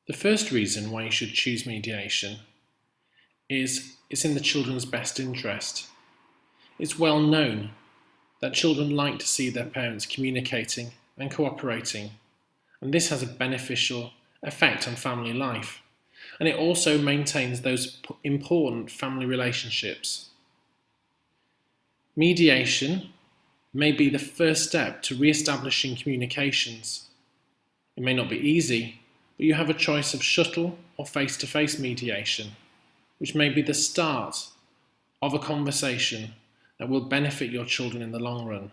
The first reason why you should choose mediation is it's in the children's best interest. It's well known that children like to see their parents communicating and cooperating, and this has a beneficial effect on family life. And it also maintains those important family relationships. Mediation may be the first step to re-establishing communications. It may not be easy, but you have a choice of shuttle or face-to-face mediation, which may be the start of a conversation that will benefit your children in the long run.